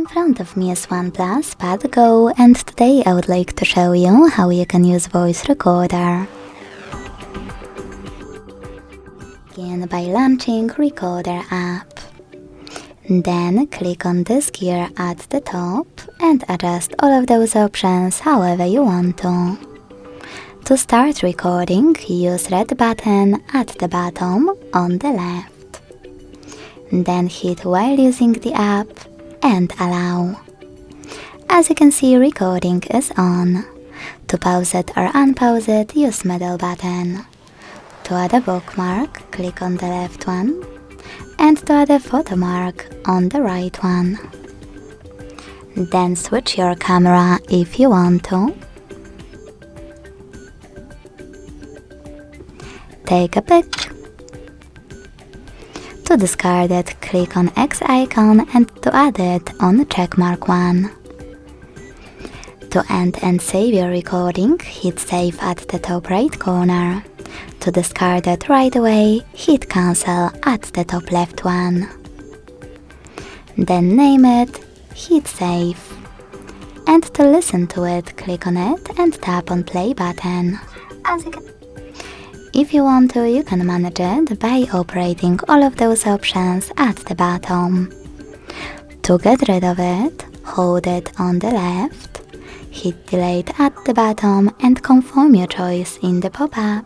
In front of me is OnePlus Pad Go, and today I would like to show you how you can use voice recorder. Begin by launching Recorder app. Then click on this gear at the top and adjust all of those options however you want to. To start recording, use red button at the bottom on the left. Then hit while using the app and allow. As you can see, recording is on. To pause it or unpause it, use middle button. To add a bookmark, click on the left one, and to add a photo mark on the right one. Then switch your camera if you want to. Take a pic. To discard it, click on X icon, and to add it on checkmark 1. To end and save your recording, hit save at the top right corner. To discard it right away, hit cancel at the top left one. Then name it, hit save. And to listen to it, click on it and tap on play button. If you want to, you can manage it by operating all of those options at the bottom. To get rid of it, hold it on the left, hit delete at the bottom and confirm your choice in the pop-up.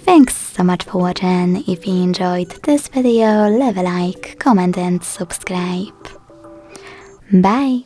Thanks so much for watching. If you enjoyed this video, leave a like, comment and subscribe. Bye!